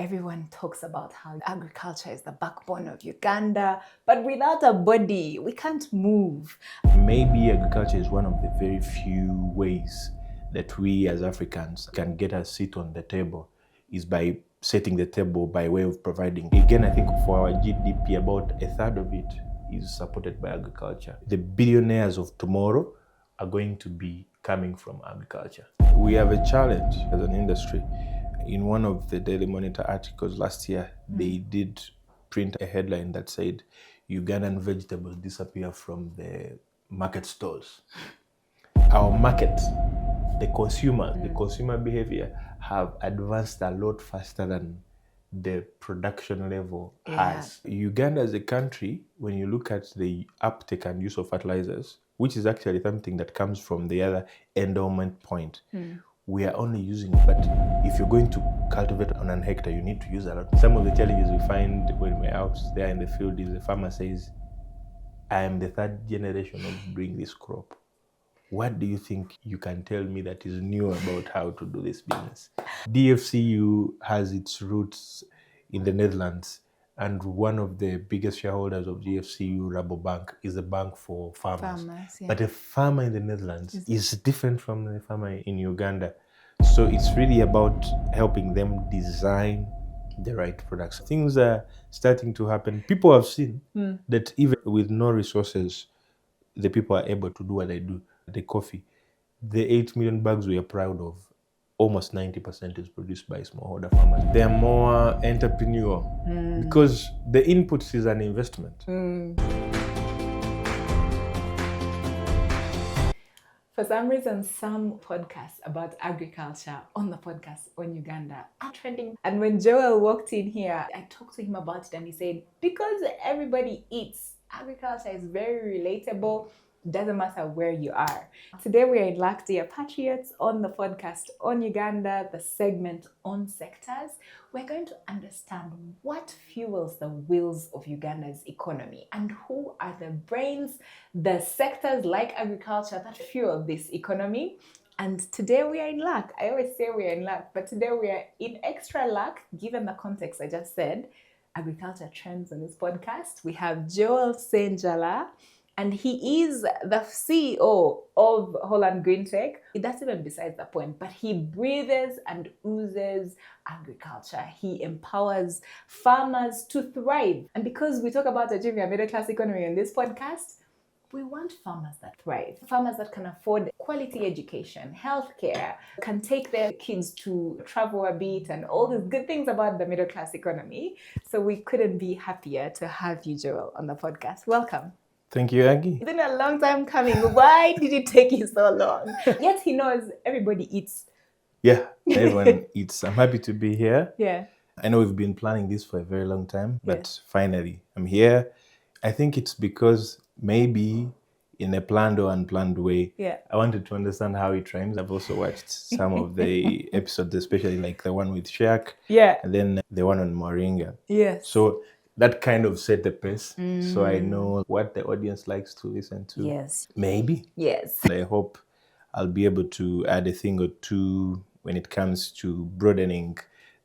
everyone talks about how agriculture is the backbone of Uganda, but without a body, we can't move. Maybe agriculture is one of the very few ways that we as Africans can get a seat on the table, is by setting the table by way of providing. Again, I think for our GDP, about a third of it is supported by agriculture. The billionaires of tomorrow are going to be coming from agriculture. We have a challenge as an industry. In one of the Daily Monitor articles last year, they did print a headline that said, Ugandan vegetables disappear from the market stalls. Our market, the consumer behavior have advanced a lot faster than the production level has. Uganda as a country, when you look at the uptake and use of fertilizers, which is actually something that comes from the other endowment point, we are only using it. But if you're going to cultivate on an hectare, you need to use a lot. Some of the challenges we find when we're out there in the field is the farmer says, I am the third generation of doing this crop. What do you think you can tell me that is new about how to do this business? DFCU has its roots in the Netherlands, and one of the biggest shareholders of DFCU, Rabobank, is a bank for farmers. But a farmer in the Netherlands is different from the farmer in Uganda. So it's really about helping them design the right products. Things are starting to happen. People have seen that even with no resources, the people are able to do what they do. The coffee, the 8 million bags we are proud of, almost 90% is produced by smallholder farmers. They are more entrepreneurial because the inputs is an investment. For some reason, some podcasts about agriculture on the podcast on Uganda are trending. And when Joel walked in here, I talked to him about it and he said, because everybody eats, agriculture is very relatable. Doesn't matter where you are. Today we are in Luck, Dear Patriots, on the podcast on Uganda, the segment on sectors. We're going to understand what fuels the wheels of Uganda's economy and who are the brains, the sectors like agriculture that fuel this economy. And today we are in luck. I always say we are in luck, but today we are in extra luck given the context I just said. Agriculture trends on this podcast. We have Joel Ssenjala, and he is the CEO of Holland Greentech. That's even besides the point, but he breathes and oozes agriculture. He empowers farmers to thrive. And because we talk about achieving a middle-class economy on this podcast, we want farmers that thrive, farmers that can afford quality education, healthcare, can take their kids to travel a bit, and all these good things about the middle-class economy. So we couldn't be happier to have you, Joel, on the podcast. Welcome. Thank you, Aggie. It's been a long time coming. Why did it take you so long? Yet he knows everybody eats. Yeah, everyone eats. I'm happy to be here. Yeah. I know we've been planning this for a very long time, but finally I'm here. I think it's because maybe in a planned or unplanned way, I wanted to understand how it rhymes. I've also watched some of the episodes, especially like the one with Shaq, and then the one on Moringa. Yes. So that kind of set the pace, so I know what the audience likes to listen to. Yes. Maybe. Yes. I hope I'll be able to add a thing or two when it comes to broadening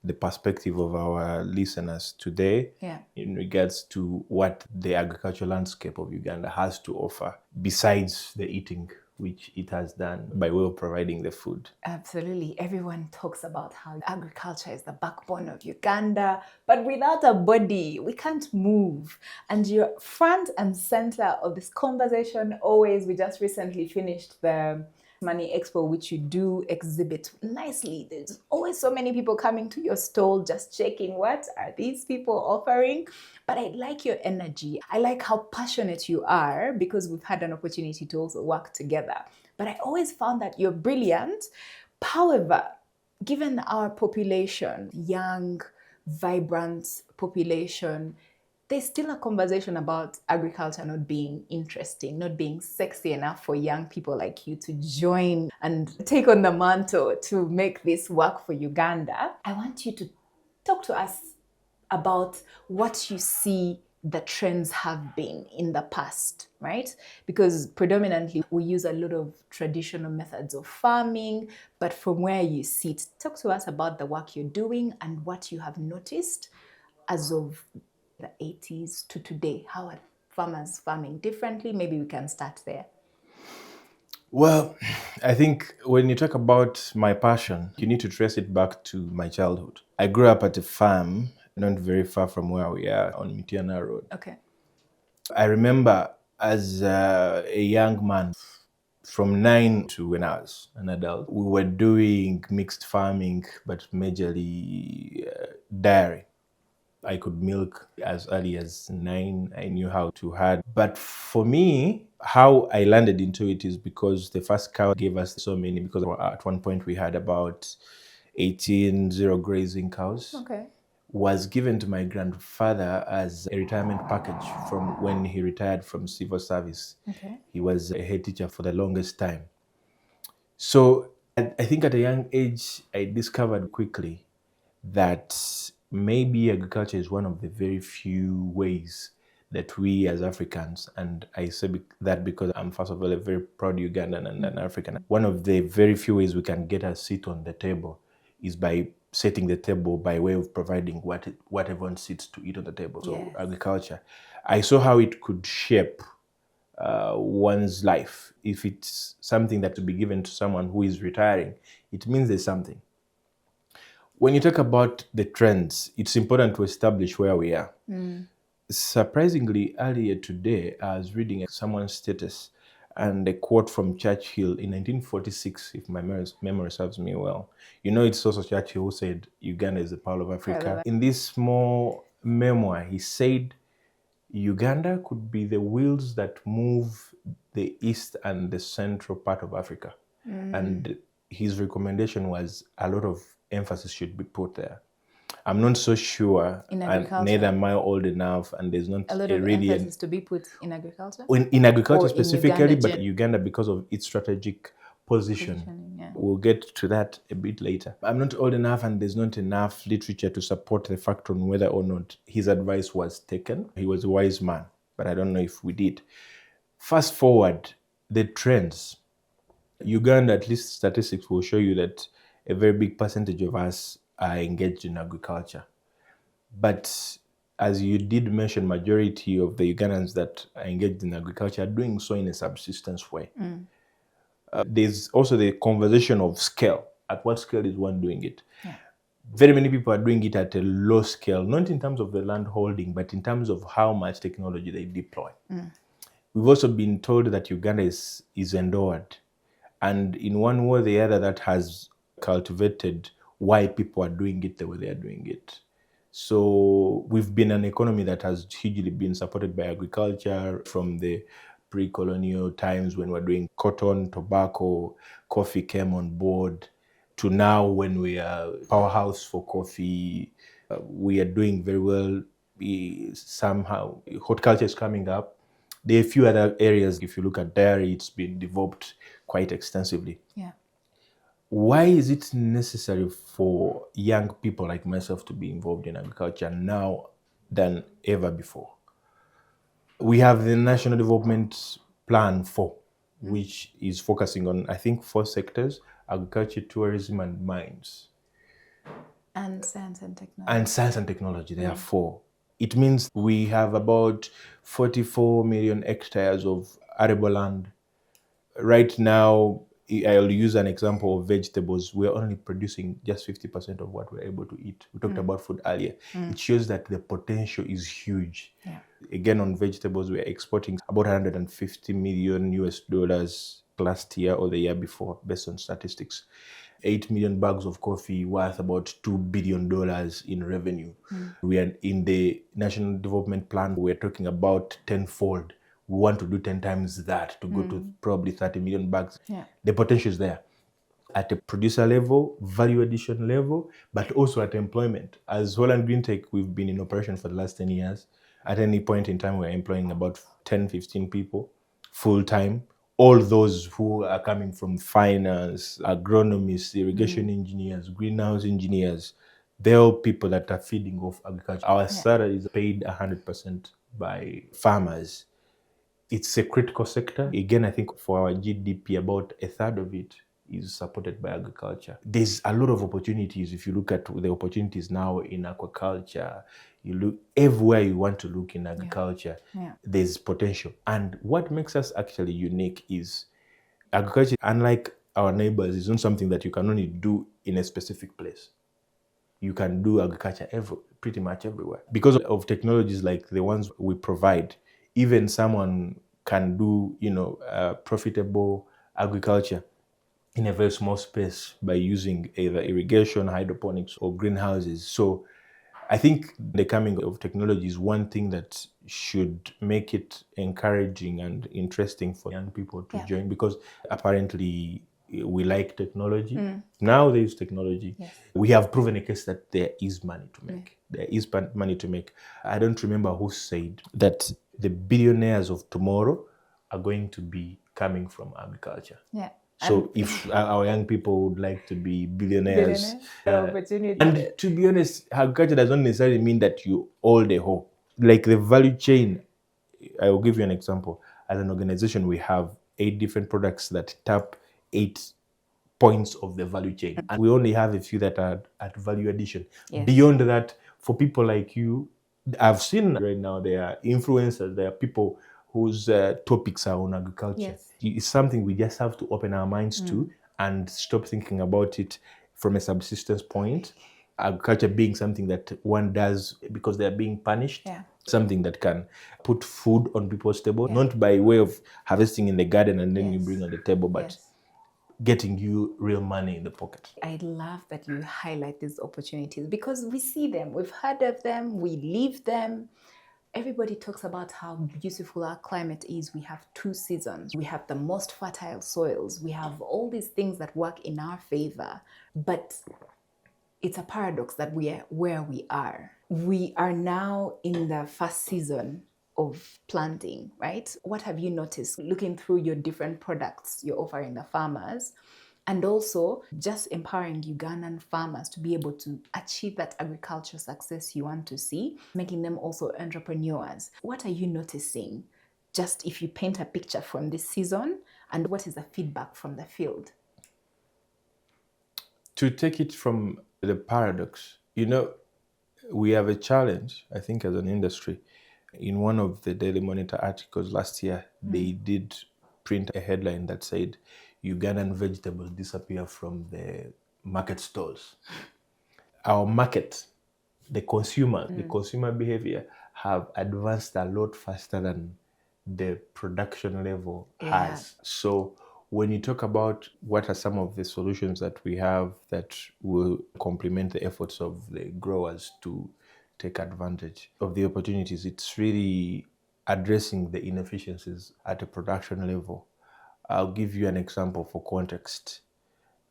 the perspective of our listeners today in regards to what the agricultural landscape of Uganda has to offer besides the eating, which it has done by way of providing the food. Absolutely. Everyone talks about how agriculture is the backbone of Uganda, but without a body, we can't move. And you're front and center of this conversation always. We just recently finished the Money Expo, which you do exhibit nicely. There's always so many people coming to your stall, just checking what are these people offering. But I like your energy. I like how passionate you are, because we've had an opportunity to also work together. But I always found that you're brilliant. However, given our population, young, vibrant population, there's still a conversation about agriculture not being interesting, not being sexy enough for young people like you to join and take on the mantle to make this work for Uganda. I want you to talk to us about what you see the trends have been in the past, right? Because predominantly we use a lot of traditional methods of farming, but from where you sit, talk to us about the work you're doing and what you have noticed as of the 80s to today. How are farmers farming differently? Maybe we can start there. Well, I think when you talk about my passion, you need to trace it back to my childhood. I grew up at a farm not very far from where we are on Mitiana Road. Okay. I remember as a young man, from 9 to when I was an adult, we were doing mixed farming, but majorly dairy. I could milk as early as 9. I knew how to herd. But for me, how I landed into it is because the first cow gave us so many, because at one point we had about 18 zero grazing cows. Okay. Was given to my grandfather as a retirement package from when he retired from civil service. Okay. He was a head teacher for the longest time. So I think at a young age, I discovered quickly that maybe agriculture is one of the very few ways that we as Africans, and I say that because I'm first of all a very proud Ugandan and an African, one of the very few ways we can get a seat on the table is by setting the table by way of providing what everyone sits to eat on the table. So Yes. agriculture, I saw how it could shape one's life. If it's something that to be given to someone who is retiring, it means there's something. When you talk about the trends, it's important to establish where we are. Surprisingly, earlier today, I was reading someone's status and a quote from Churchill in 1946, if my memory serves me well. You know, it's also Churchill who said, Uganda is the pearl of Africa. In this small memoir, he said, Uganda could be the wheels that move the east and the central part of Africa. And his recommendation was a lot of emphasis should be put there. I'm not so sure, In and agriculture? neither am I old enough, and there's not A lot of emphasis to be put in agriculture? in agriculture Or in specifically, Uganda but Uganda because of its strategic position. Positioning, yeah. We'll get to that a bit later. I'm not old enough, and there's not enough literature to support the fact on whether or not his advice was taken. He was a wise man, but I don't know if we did. Fast forward, the trends. Uganda, at least statistics will show you that a very big percentage of us are engaged in agriculture. But as you did mention, majority of the Ugandans that are engaged in agriculture are doing so in a subsistence way. There's also the conversation of scale. At what scale is one doing it? Yeah. Very many people are doing it at a low scale, not in terms of the land holding, but in terms of how much technology they deploy. We've also been told that Uganda is endowed. And in one way or the other, that has cultivated why people are doing it the way they are doing it. So we've been an economy that has hugely been supported by agriculture from the pre-colonial times when we're doing cotton, tobacco, coffee came on board, to now when we are powerhouse for coffee. We are doing very well. Somehow horticulture is coming up. There are a few other areas. If you look at dairy, it's been developed quite extensively. Yeah. Why is it necessary for young people like myself to be involved in agriculture now than ever before? We have the National Development Plan 4, which is focusing on, I think, 4 sectors: agriculture, tourism, and mines. And science and technology. And science and technology, there are 4. It means we have about 44 million hectares of arable land. Right now, I'll use an example of vegetables. We're only producing just 50% of what we're able to eat. We talked about food earlier. It shows that the potential is huge. Yeah. Again, on vegetables, we're exporting about 150 million US dollars last year or the year before, based on statistics. 8 million bags of coffee worth about $2 billion in revenue. We are in the National Development Plan, we're talking about tenfold. We want to do 10 times that to go to probably 30 million bags. Yeah. The potential is there at a producer level, value addition level, but also at employment. As Holland Greentech, we've been in operation for the last 10 years. At any point in time, we're employing about 10, 15 people full-time. All those who are coming from finance, agronomists, irrigation engineers, greenhouse engineers, they're all people that are feeding off agriculture. Our salary is paid 100% by farmers. It's a critical sector. Again, I think for our GDP, about a third of it is supported by agriculture. There's a lot of opportunities. If you look at the opportunities now in aquaculture, you look everywhere you want to look in agriculture, there's potential. And what makes us actually unique is agriculture, unlike our neighbors, is not something that you can only do in a specific place. You can do agriculture pretty much everywhere. Because of technologies like the ones we provide, even someone can do, profitable agriculture in a very small space by using either irrigation, hydroponics, or greenhouses. So I think the coming of technology is one thing that should make it encouraging and interesting for young people to join, because apparently we like technology. Now there is technology. We have proven a case that there is money to make. There is money to make. I don't remember who said that the billionaires of tomorrow are going to be coming from agriculture. So if our young people would like to be billionaires, opportunity. And to be honest, agriculture does not necessarily mean that you own the whole. Like the value chain, I will give you an example. As an organization, we have 8 different products that tap 8 points of the value chain. And we only have a few that are at value addition. Beyond that, for people like you, I've seen right now there are influencers, there are people whose topics are on agriculture. It's something we just have to open our minds to and stop thinking about it from a subsistence point. Agriculture being something that one does because they're being punished. Something that can put food on people's table, not by way of harvesting in the garden and then you bring on the table, but getting you real money in the pocket. I love that you highlight these opportunities because we see them, we've heard of them, we live them. Everybody talks about how beautiful our climate is. We have 2 seasons. We have the most fertile soils. We have all these things that work in our favor. But it's a paradox that we are where we are. We are now in the first season of planting, right? What have you noticed looking through your different products you're offering the farmers? And also just empowering Ugandan farmers to be able to achieve that agricultural success you want to see, making them also entrepreneurs. What are you noticing? Just if you paint a picture from this season, and what is the feedback from the field? To take it from the paradox, we have a challenge, I think, as an industry. In one of the Daily Monitor articles last year, they did print a headline that said, Ugandan vegetables disappear from the market stores. Our market, the consumer behavior have advanced a lot faster than the production level has. So when you talk about what are some of the solutions that we have that will complement the efforts of the growers to take advantage of the opportunities, it's really addressing the inefficiencies at a production level. I'll give you an example for context.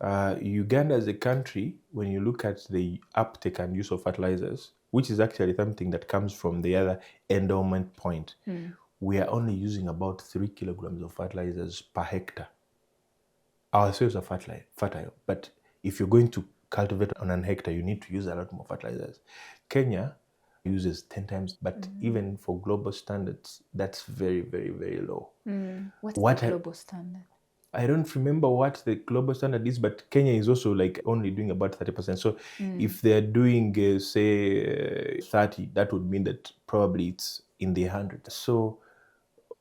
Uganda as a country, when you look at the uptake and use of fertilizers, which is actually something that comes from the other endowment point, we are only using about 3 kilograms of fertilizers per hectare. Our soils are fertile, but if you're going to cultivate on an hectare, you need to use a lot more fertilizers. Kenya uses 10 times, but even for global standards, that's very, very, very low. What's the global standard? I don't remember what the global standard is, but Kenya is also like only doing about 30%. So if they're doing, say, 30, that would mean that probably it's in the 100. So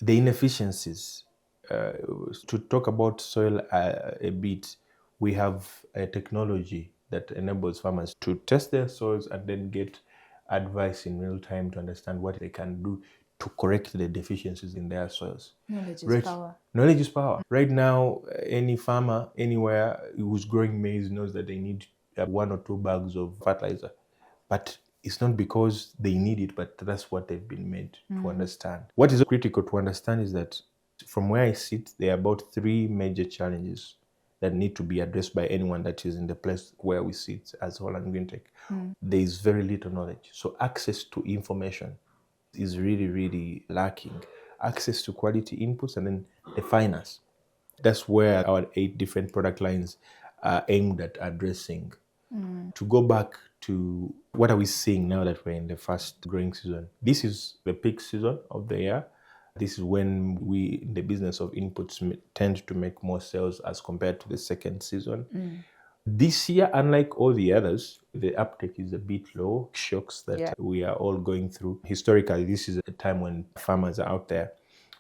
the inefficiencies, to talk about soil a bit, we have a technology that enables farmers to test their soils and then get advice in real time to understand what they can do to correct the deficiencies in their soils. Knowledge is power. Knowledge is power. Right now, any farmer anywhere who's growing maize knows that they need 1 or 2 bags of fertilizer. But it's not because they need it, but that's what they've been made to understand. What is critical to understand is that from where I sit, there are about 3 major challenges that need to be addressed by anyone that is in the place where we sit as Holland Greentech. There is very little knowledge. So access to information is really, really lacking. Access to quality inputs and then the finance. That's where our 8 different product lines are aimed at addressing. To go back to what are we seeing now that we're in the first growing season. This is the peak season of the year. This is when we, in the business of inputs, tend to make more sales as compared to the second season. This year, unlike all the others, the uptake is a bit low. Shocks that we are all going through. Historically, this is a time when farmers are out there.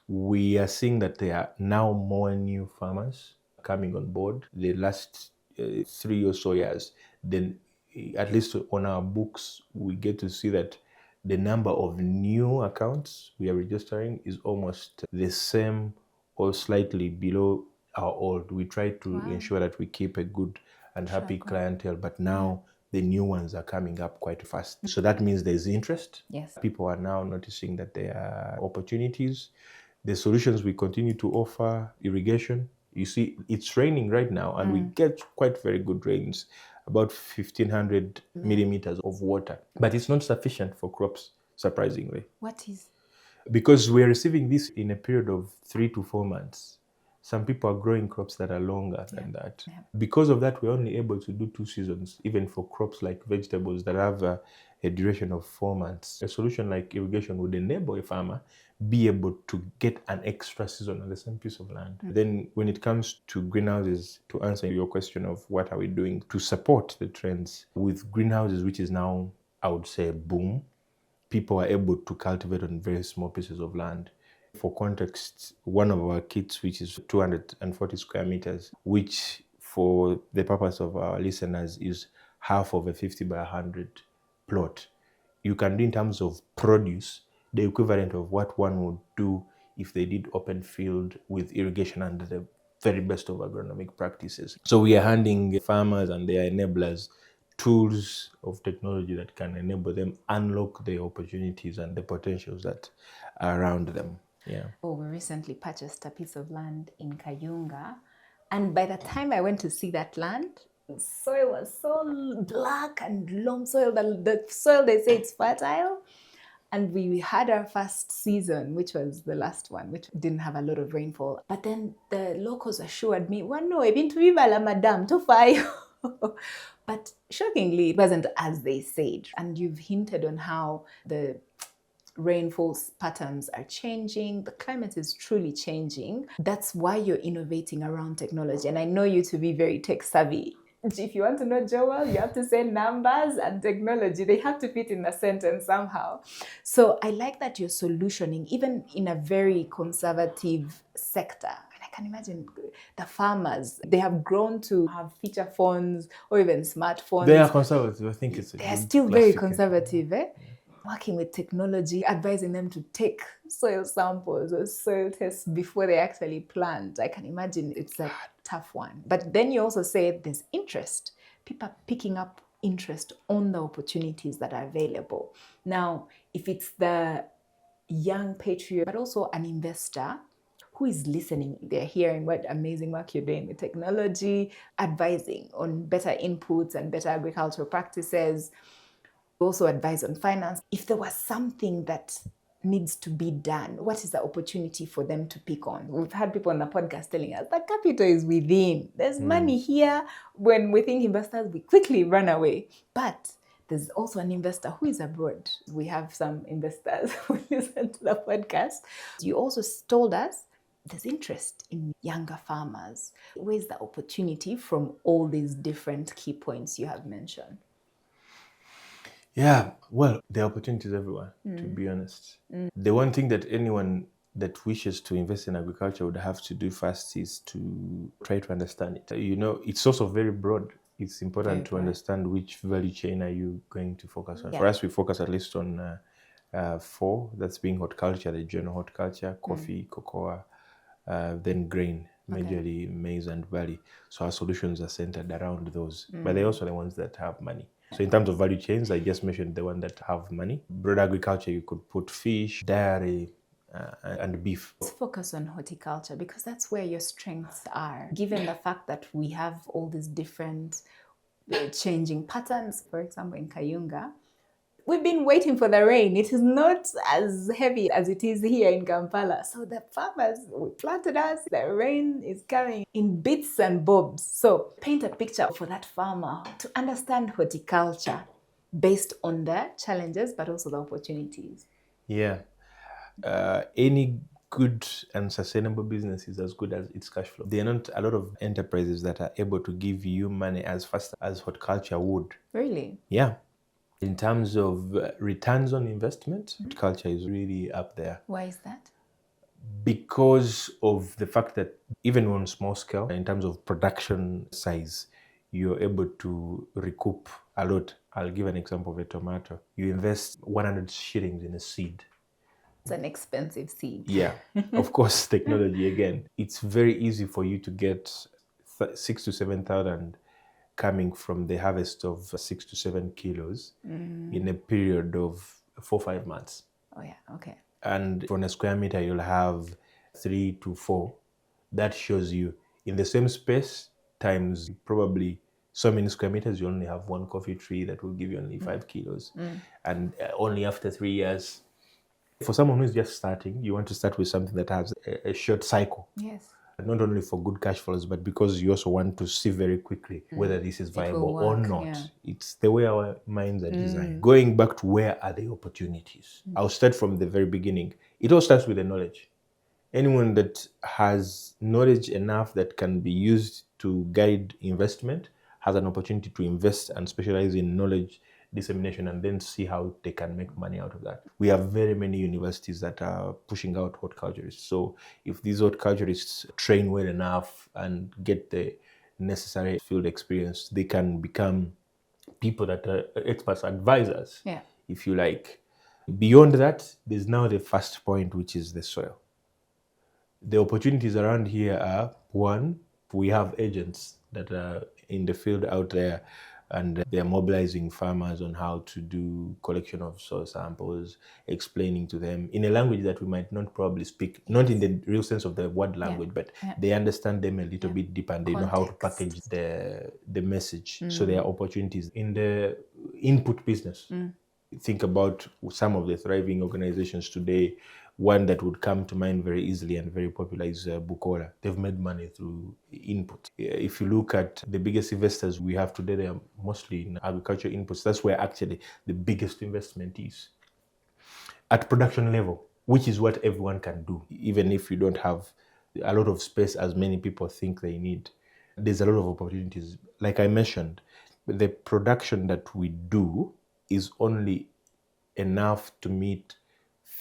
We are seeing that there are now more new farmers coming on board. The last 3 or so years, then at least on our books, we get to see that the number of new accounts we are registering is almost the same or slightly below our old. We try to ensure that we keep a good and happy clientele, but now the new ones are coming up quite fast. So that means there's interest. Yes. People are now noticing that there are opportunities. The solutions we continue to offer, irrigation. You see, it's raining right now, and we get quite very good rains, about 1,500 millimeters of water. But it's not sufficient for crops, surprisingly. What is? Because we're receiving this in a period of 3 to 4 months. Some people are growing crops that are longer than that. Because of that, we're only able to do 2 seasons, even for crops like vegetables that have a duration of 4 months. A solution like irrigation would enable a farmer be able to get an extra season on the same piece of land. Then when it comes to greenhouses, to answer your question of what are we doing to support the trends, with greenhouses, which is now, I would say, boom, people are able to cultivate on very small pieces of land. For context, one of our kits, which is 240 square meters, which for the purpose of our listeners is half of a 50 by 100 plot, you can do in terms of produce the equivalent of what one would do if they did open field with irrigation under the very best of agronomic practices. So we are handing farmers and their enablers tools of technology that can enable them unlock the opportunities and the potentials that are around them. Yeah. Oh, we recently purchased a piece of land in Kayunga, and by the time I went to see that land, the soil was so black and loam soil. The soil, they say it's fertile. And we had our first season, which was the last one, which didn't have a lot of rainfall. But then the locals assured me, well, no, I've been to Vivala, madam, to fire. But shockingly, it wasn't as they said. And you've hinted on how the rainfall patterns are changing. The climate is truly changing. That's why you're innovating around technology. And I know you to be very tech savvy. If you want to know Joel, you have to say numbers and technology. They have to fit in a sentence somehow. So I like that you're solutioning, even in a very conservative sector. And I can imagine the farmers, they have grown to have feature phones or even smartphones. They are conservative. I think it's They're still very conservative, eh? Working with technology, advising them to take soil samples or soil tests before they actually plant. I can imagine it's a tough one. But then you also say there's interest. People are picking up interest on the opportunities that are available. Now, if it's the young patriot, but also an investor who is listening, they're hearing what amazing work you're doing with technology, advising on better inputs and better agricultural practices, also advise on finance. If there was something that needs to be done, what is the opportunity for them to pick on? We've had people on the podcast telling us the capital is within. There's money here. When we think investors, we quickly run away. But there's also an investor who is abroad. We have some investors who listen to the podcast. You also told us there's interest in younger farmers. Where's the opportunity from all these different key points you have mentioned? Yeah, well, the opportunity is everywhere, to be honest. The one thing that anyone that wishes to invest in agriculture would have to do first is to try to understand it. You know, it's also very broad. It's important to understand which value chain are you going to focus on. For us, we focus at least on 4, that's being horticulture, the general horticulture, coffee, cocoa, then grain, majorly maize and barley. So our solutions are centered around those, but they're also the ones that have money. So in terms of value chains, I just mentioned the one that have money. Broad agriculture, you could put fish, dairy, and beef. Let's focus on horticulture because that's where your strengths are. Given the fact that we have all these different changing patterns, for example, in Kayunga, we've been waiting for the rain. It is not as heavy as it is here in Kampala. So the farmers, we planted us, the rain is coming in bits and bobs. So paint a picture for that farmer to understand horticulture. based on the challenges but also the opportunities. Yeah. Any good and sustainable business is as good as its cash flow. There are not a lot of enterprises that are able to give you money as fast as horticulture would. Really? Yeah. In terms of returns on investment, horticulture is really up there. Why is that? Because of the fact that even on small scale, in terms of production size, you're able to recoup a lot. I'll give an example of a tomato. You invest 100 shillings in a seed. It's an expensive seed. Yeah, of course, technology again. It's very easy for you to get 6 to 7,000 coming from the harvest of 6 to 7 kilos in a period of 4 or 5 months. Oh yeah, okay. And on a square meter, you'll have 3 to 4. That shows you in the same space times probably so many square meters, you only have one coffee tree that will give you only 5 kilos. And only after 3 years. For someone who's just starting, you want to start with something that has a short cycle. Yes. Not only for good cash flows, but because you also want to see very quickly whether this is viable or not. Yeah. It's the way our minds are designed. Going back to where are the opportunities? I'll start from the very beginning. It all starts with the knowledge. Anyone that has knowledge enough that can be used to guide investment has an opportunity to invest and specialize in knowledge dissemination and then see how they can make money out of that. We have very many universities that are pushing out horticulturists. So if these horticulturists train well enough and get the necessary field experience, they can become people that are experts, advisors, if you like. Beyond that, there's now the first point, which is the soil. The opportunities around here are, one, we have agents that are in the field out there and they're mobilizing farmers on how to do collection of soil samples, explaining to them in a language that we might not probably speak, not in the real sense of the word language, but they understand them a little bit deeper and they know how to package the message. So there are opportunities in the input business. Think about some of the thriving organizations today. One that would come to mind very easily and very popular is Bukola. They've made money through input. If you look at the biggest investors we have today, they are mostly in agriculture inputs. That's where actually the biggest investment is. At production level, which is what everyone can do, even if you don't have a lot of space as many people think they need. There's a lot of opportunities. Like I mentioned, the production that we do is only enough to meet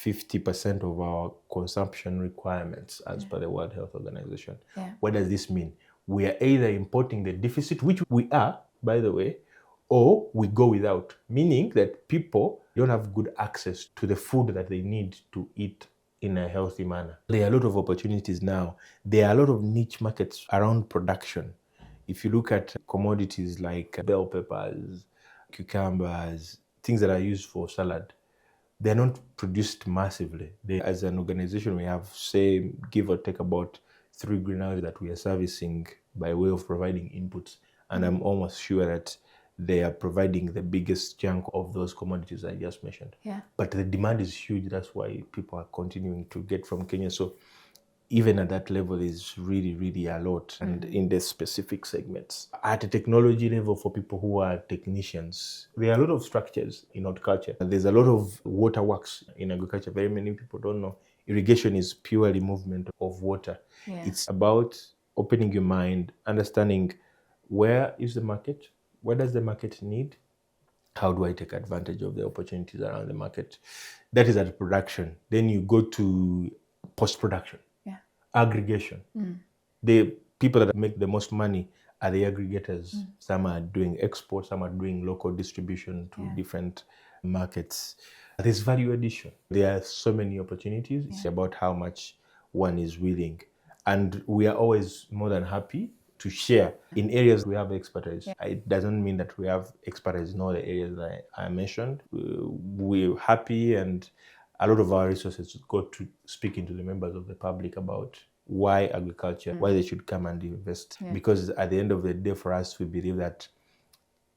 50% of our consumption requirements as per the World Health Organization. What does this mean? We are either importing the deficit, which we are, by the way, or we go without, meaning that people don't have good access to the food that they need to eat in a healthy manner. There are a lot of opportunities now. There are a lot of niche markets around production. If you look at commodities like bell peppers, cucumbers, things that are used for salad, they're not produced massively. As an organization, we have, say, give or take about 3 greenhouses that we are servicing by way of providing inputs. And I'm almost sure that they are providing the biggest chunk of those commodities I just mentioned. But the demand is huge. That's why people are continuing to get from Kenya. So even at that level is really, really a lot. And in the specific segments. At a technology level for people who are technicians, there are a lot of structures in horticulture. There's a lot of waterworks in agriculture. Very many people don't know. Irrigation is purely movement of water. It's about opening your mind, understanding where is the market, what does the market need, how do I take advantage of the opportunities around the market. That is at production. Then you go to post-production. Aggregation. The people that make the most money are the aggregators. Some are doing export, some are doing local distribution to different markets. There's value addition. There are so many opportunities. It's about how much one is willing. And we are always more than happy to share in areas we have expertise. It doesn't mean that we have expertise in all the areas that I mentioned. We're happy, and a lot of our resources go to speaking to the members of the public about why agriculture, why they should come and invest. Because at the end of the day, for us, we believe that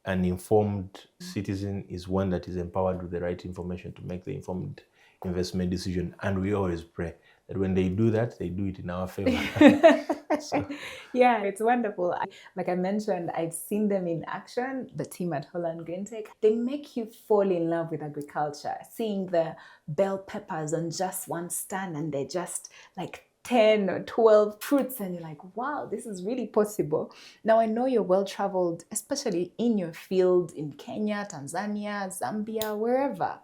an informed citizen is one that is empowered with the right information to make the informed investment decision. And we always pray that when they do that, they do it in our favor. So, Yeah, it's wonderful. Like I mentioned, I've seen them in action, the team at Holland Greentech. They make you fall in love with agriculture, seeing the bell peppers on just one stand and they're just like 10 or 12 fruits, and you're like, wow, this is really possible. Now, I know you're well traveled, especially in your field in Kenya, Tanzania, Zambia, wherever.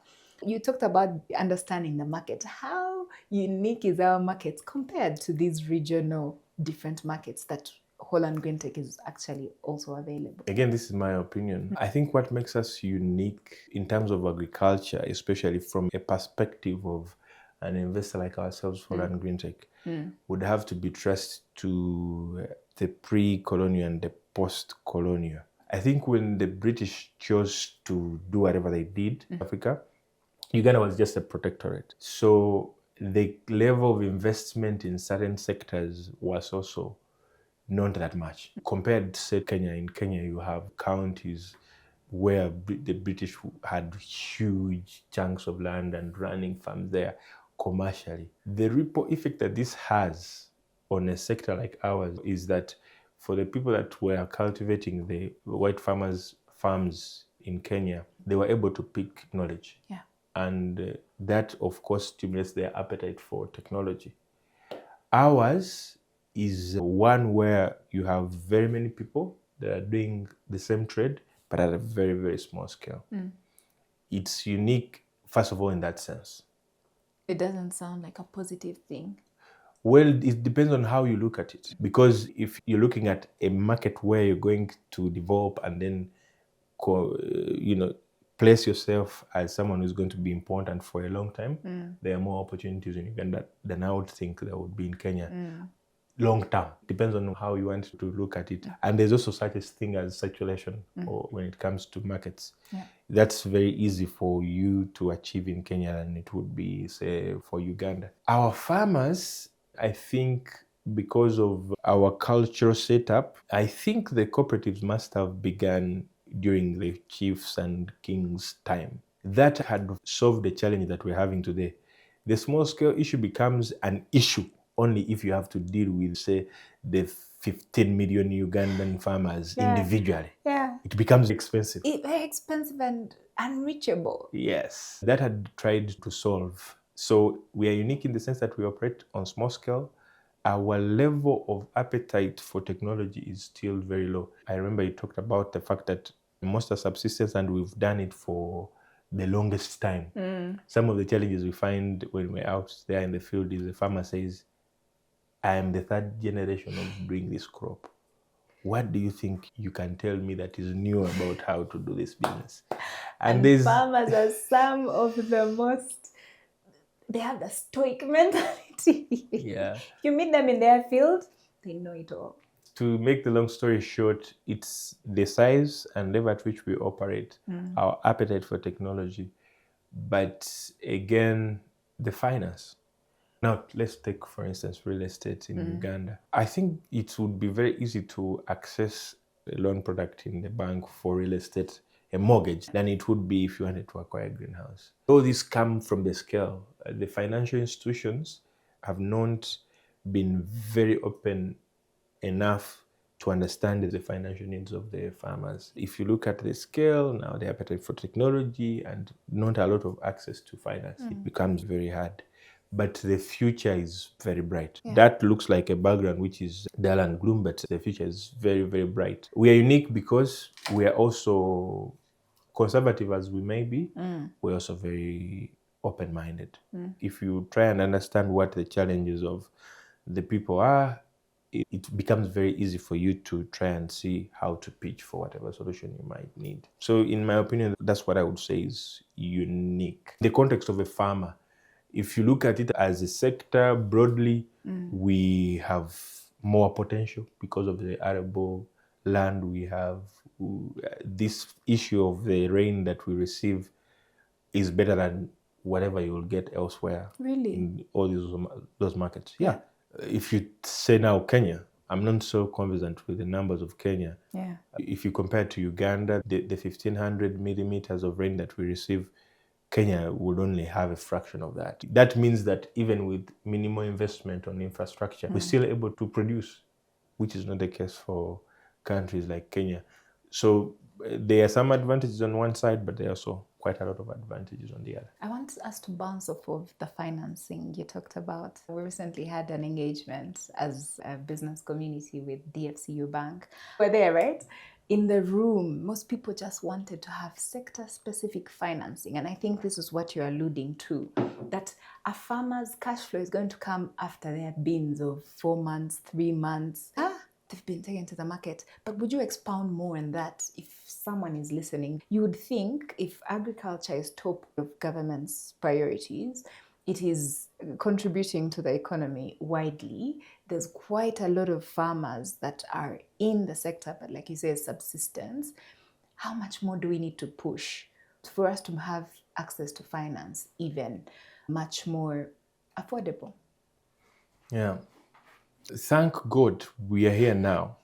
You talked about understanding the market. How unique is our market compared to these regional different markets that Holland Greentech is actually also available? again, this is my opinion. I think what makes us unique in terms of agriculture, especially from a perspective of an investor like ourselves, Holland Greentech, would have to be traced to the pre-colonial and the post-colonial. I think when the British chose to do whatever they did in Africa, Uganda was just a protectorate. So the level of investment in certain sectors was also not that much. Compared to, say, Kenya, in Kenya you have counties where the British had huge chunks of land and running farms there commercially. The ripple effect that this has on a sector like ours is that for the people that were cultivating the white farmers' farms in Kenya, they were able to pick knowledge. Yeah. And that, of course, stimulates their appetite for technology. Ours is one where you have very many people that are doing the same trade, but at a very, very small scale. It's unique, first of all, in that sense. It doesn't sound like a positive thing. Well, it depends on how you look at it. Because if you're looking at a market where you're going to develop and then, place yourself as someone who's going to be important for a long time, there are more opportunities in Uganda than I would think there would be in Kenya. Long term. Depends on how you want to look at it. And there's also such a thing as saturation or when it comes to markets. Yeah. That's very easy for you to achieve in Kenya than it would be, say, for Uganda. Our farmers, I think, because of our cultural setup, I think the cooperatives must have begun during the chiefs and kings' time. That had solved the challenge that we're having today. The small scale issue becomes an issue only if you have to deal with, say, the 15 million Ugandan farmers individually. Yeah. It becomes expensive. Very expensive and unreachable. Yes. That had tried to solve. So we are unique in the sense that we operate on small scale. Our level of appetite for technology is still very low. I remember you talked about the fact that most are subsistence and we've done it for the longest time. Some of the challenges we find when we're out there in the field is the farmer says, I am the third generation of doing this crop. What do you think you can tell me that is new about how to do this business? And farmers are some of the most, they have the stoic mentality. Yeah. You meet them in their field, they know it all. To make the long story short, it's the size and level at which we operate, our appetite for technology, but again, the finance. Now, let's take, for instance, real estate in Uganda. I think it would be very easy to access a loan product in the bank for real estate, a mortgage, than it would be if you wanted to acquire a greenhouse. All this come from the scale. The financial institutions have not been very open enough to understand the financial needs of the farmers. If you look at the scale, now the appetite for technology and not a lot of access to finance, it becomes very hard. But the future is very bright. Yeah. That looks like a background which is dull and gloom, but the future is very, very bright. We are unique because we are also conservative as we may be, we're also very open-minded. If you try and understand what the challenges of the people are, it becomes very easy for you to try and see how to pitch for whatever solution you might need. So in my opinion, that's what I would say is unique. In the context of a farmer, if you look at it as a sector broadly, we have more potential because of the arable land we have. This issue of the rain that we receive is better than whatever you will get elsewhere. Really? In all those markets. Yeah. If you say now Kenya, I'm not so conversant with the numbers of Kenya. Yeah. If you compare to Uganda, the 1,500 millimeters of rain that we receive, Kenya would only have a fraction of that. That means that even with minimal investment on infrastructure, we're still able to produce which is not the case for countries like Kenya. So there are some advantages on one side, but there are also quite a lot of advantages on the other. I want us to bounce off of the financing you talked about. We recently had an engagement as a business community with DFCU Bank. We're there, right? In the room, most people just wanted to have sector-specific financing. And I think this is what you're alluding to, that a farmer's cash flow is going to come after their bins of 4 months, 3 months. They've been taken to the market. But would you expound more on that if someone is listening? You would think if agriculture is top of government's priorities, it is contributing to the economy widely. There's quite a lot of farmers that are in the sector, but like you say, subsistence. How much more do we need to push for us to have access to finance even much more affordable? Yeah. Thank God we are here now,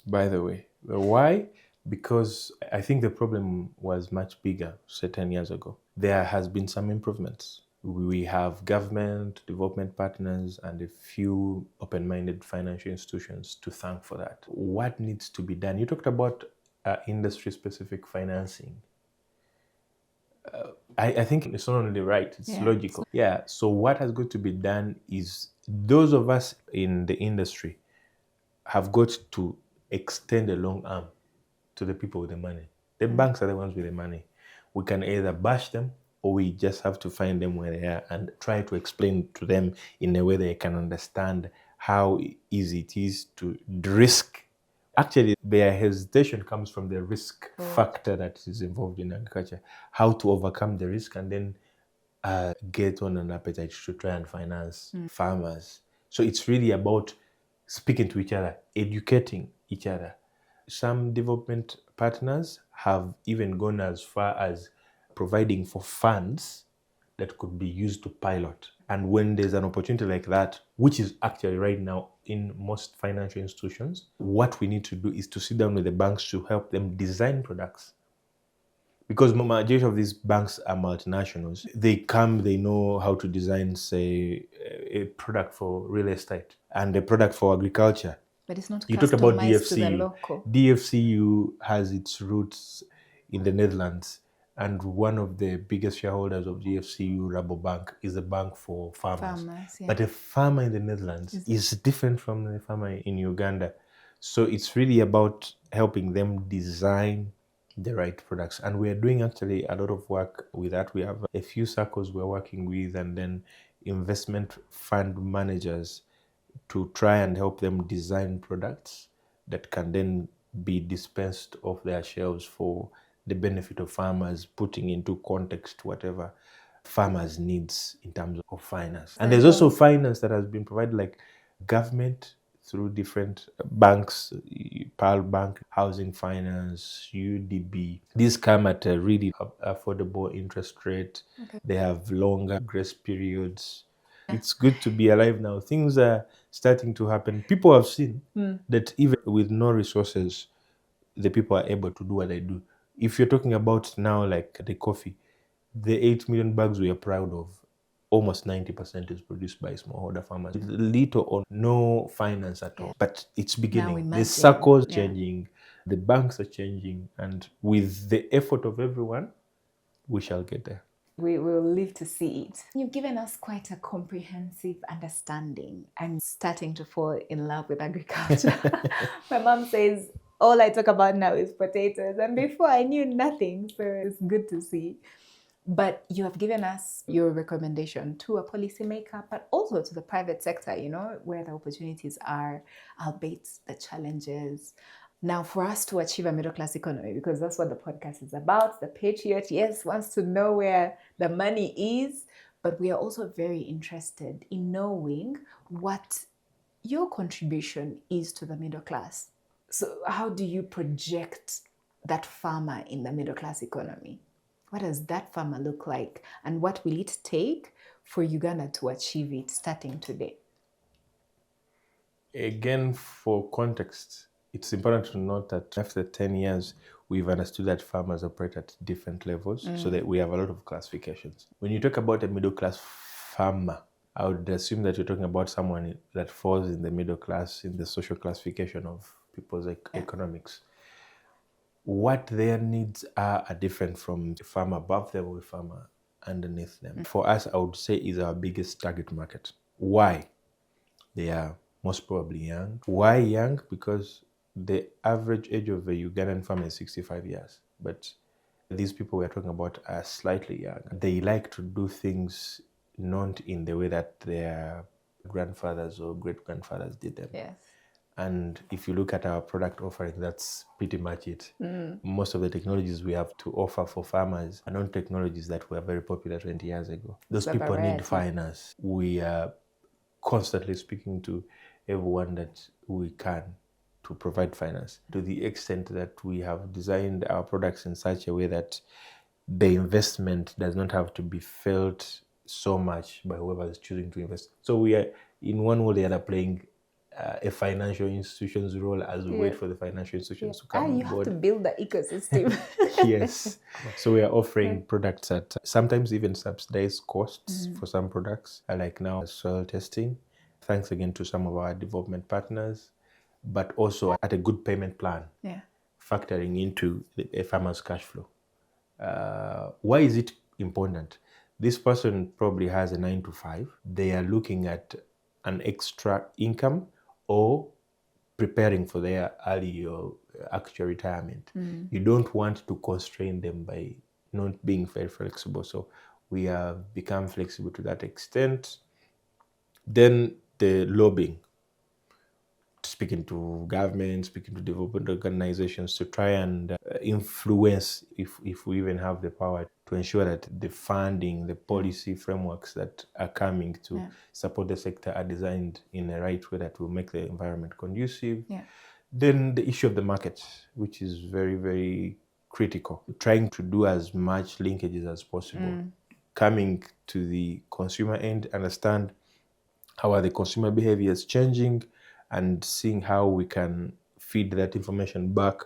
by the way. Why? Because I think the problem was much bigger, say 10 years ago. There has been some improvements. We have government, development partners, and a few open-minded financial institutions to thank for that. What needs to be done? You talked about industry-specific financing. I think it's not only right, it's logical. Yeah, so what has got to be done is those of us in the industry have got to extend a long arm to the people with the money. The banks are the ones with the money. We can either bash them or we just have to find them where they are and try to explain to them in a way they can understand how easy it is to risk. Actually, their hesitation comes from the risk factor that is involved in agriculture, how to overcome the risk and then get on an appetite to try and finance farmers. So it's really about speaking to each other, educating each other. Some development partners have even gone as far as providing for funds that could be used to pilot. And when there's an opportunity like that, which is actually right now in most financial institutions, what we need to do is to sit down with the banks to help them design products. Because the majority of these banks are multinationals. They come, they know how to design, say, a product for real estate and a product for agriculture. But it's not You talked about customized to the DFCU. local. DFCU has its roots in the Netherlands, and one of the biggest shareholders of DFCU, Rabobank, is a bank for farmers. But a farmer in the Netherlands is different from the farmer in Uganda. So it's really about helping them design the right products. And we are doing actually a lot of work with that. We have a few circles we're working with and then investment fund managers to try and help them design products that can then be dispensed off their shelves for the benefit of farmers, putting into context whatever farmers needs in terms of finance. And there's also finance that has been provided, like government through different banks, PAL Bank, Housing Finance, UDB. These come at a really affordable interest rate. They have longer grace periods. It's good to be alive now. Things are starting to happen. People have seen that even with no resources, the people are able to do what they do. If you're talking about now, like the coffee, the 8 million bags we are proud of, almost 90% is produced by smallholder farmers. Little or no finance at all. But it's beginning. The circles changing, the banks are changing, and with the effort of everyone, we shall get there. We will live to see it. You've given us quite a comprehensive understanding. I'm starting to fall in love with agriculture. My mom says, all I talk about now is potatoes. And before I knew nothing, so it's good to see. But you have given us your recommendation to a policymaker, but also to the private sector, you know, where the opportunities are, albeit the challenges. Now, for us to achieve a middle-class economy, because that's what the podcast is about, the patriot, yes, wants to know where the money is, but we are also very interested in knowing what your contribution is to the middle class. So how do you project that farmer in the middle-class economy? What does that farmer look like? And what will it take for Uganda to achieve it starting today? Again, for context, it's important to note that after 10 years, we've understood that farmers operate at different levels, so that we have a lot of classifications. When you talk about a middle-class farmer, I would assume that you're talking about someone that falls in the middle class in the social classification of people's economics. What their needs are different from the farmer above them or the farmer underneath them. For us, I would say is our biggest target market. Why? They are most probably young. Why young? Because the average age of a Ugandan farmer is 65 years. But these people we're talking about are slightly young. They like to do things not in the way that their grandfathers or great-grandfathers did them. Yes. And if you look at our product offering, that's pretty much it. Most of the technologies we have to offer for farmers are not technologies that were very popular 20 years ago. Those people need finance. We are constantly speaking to everyone that we can to provide finance, to the extent that we have designed our products in such a way that the investment does not have to be felt so much by whoever is choosing to invest. So we are, in one way or the other, playing a financial institution's role as we wait for the financial institutions to come on you board. have to build the ecosystem. Yes. So we are offering products at sometimes even subsidized costs for some products, like now soil testing, thanks again to some of our development partners, but also at a good payment plan, factoring into a farmer's cash flow. Why is it important? This person probably has a 9 to 5. They are looking at an extra income or preparing for their early or actual retirement. You don't want to constrain them by not being very flexible. So we have become flexible to that extent. Then the lobbying, speaking to government, speaking to development organizations to try and influence, if we even have the power, to ensure that the funding, the policy frameworks that are coming to support the sector are designed in a right way that will make the environment conducive. Then the issue of the market, which is very, very critical. Trying to do as much linkages as possible. Coming to the consumer end, understand how are the consumer behaviors changing, and seeing how we can feed that information back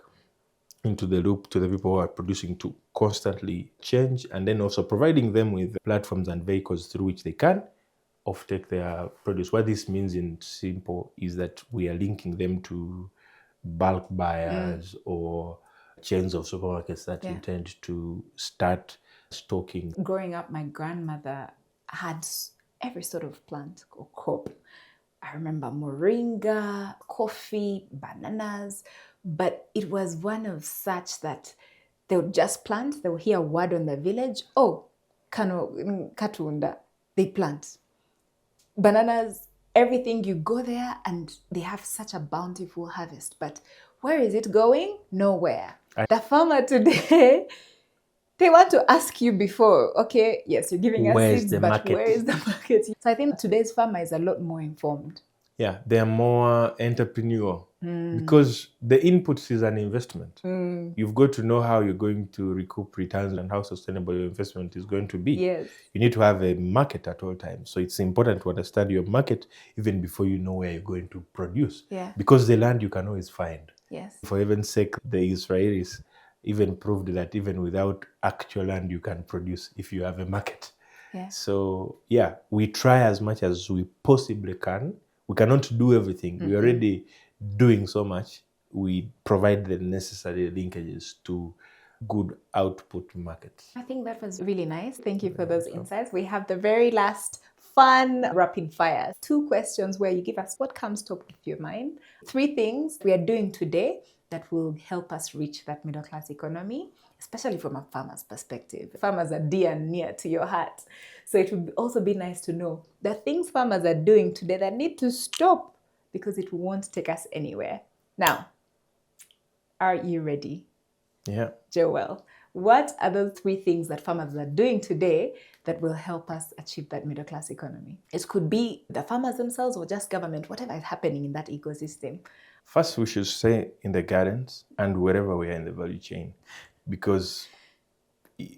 into the loop to the people who are producing to constantly change, and then also providing them with platforms and vehicles through which they can offtake their produce. What this means in simple is that we are linking them to bulk buyers or chains of supermarkets that intend to start stocking. Growing up, my grandmother had every sort of plant or crop. I remember moringa, coffee, bananas, but it was one of such that they would just plant, they would hear a word on the village, oh, katunda, they plant. Bananas, everything, you go there and they have such a bountiful harvest, but where is it going? Nowhere. The farmer today, they want to ask you before, okay, yes, you're giving us seeds, but where is the market? So I think today's farmer is a lot more informed. Yeah, they're more entrepreneurial because the inputs is an investment. You've got to know how you're going to recoup returns and how sustainable your investment is going to be. Yes. You need to have a market at all times. So it's important to understand your market even before you know where you're going to produce. Because the land you can always find. Yes. For heaven's sake, the Israelis even proved that even without actual land, you can produce if you have a market. So yeah, we try as much as we possibly can. We cannot do everything. We're already doing so much. We provide the necessary linkages to good output markets. I think that was really nice. Thank you for those insights. We have the very last fun rapid fire. 2 questions where you give us what comes top of your mind. 3 things we are doing today that will help us reach that middle class economy, especially from a farmer's perspective. Farmers are dear and near to your heart. So it would also be nice to know the things farmers are doing today that need to stop because it won't take us anywhere. Now, are you ready? Yeah. Joel, what are those 3 things that farmers are doing today that will help us achieve that middle class economy? It could be the farmers themselves or just government, whatever is happening in that ecosystem. First, we should stay in the gardens and wherever we are in the value chain, because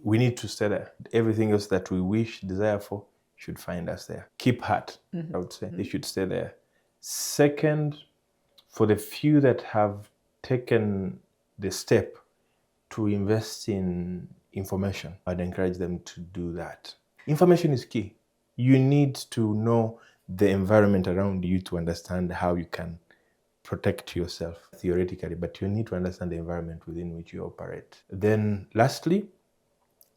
we need to stay there. Everything else that we wish, desire for, should find us there. Keep heart, I would say. They should stay there. Second, for the few that have taken the step to invest in information, I'd encourage them to do that. Information is key. You need to know the environment around you to understand how you can protect yourself theoretically, but you need to understand the environment within which you operate. Then lastly,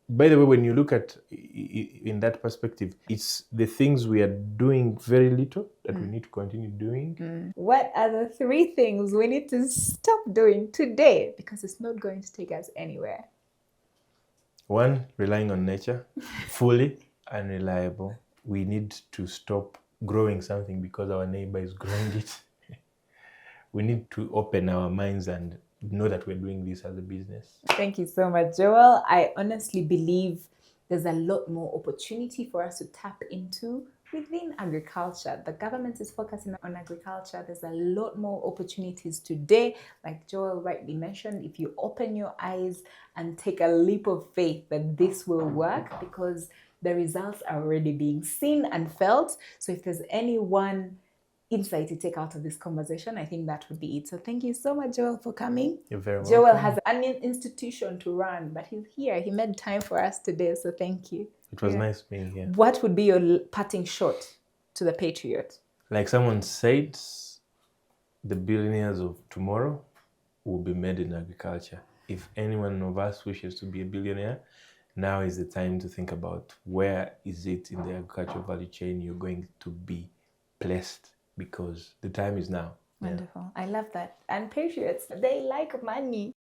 by the way, when you look at in that perspective, it's the things we are doing very little that we need to continue doing. What are the 3 things we need to stop doing today because it's not going to take us anywhere? 1, relying on nature, fully unreliable. We need to stop growing something because our neighbor is growing it. We need to open our minds and know that we're doing this as a business. Thank you so much, Joel. I honestly believe there's a lot more opportunity for us to tap into within agriculture. The government is focusing on agriculture. There's a lot more opportunities today. Like Joel rightly mentioned, if you open your eyes and take a leap of faith that this will work, because the results are already being seen and felt. So if there's any one insight to take out of this conversation, I think that would be it. So thank you so much, Joel, for coming. You're very welcome. Joel has an institution to run, but he's here. He made time for us today, so thank you. It was nice being here. What would be your parting shot to the Patriot? Like someone said, the billionaires of tomorrow will be made in agriculture. If any one of us wishes to be a billionaire, now is the time to think about where is it in the agricultural value chain you're going to be placed, because the time is now. Wonderful. I love that. And Patriots, they like money.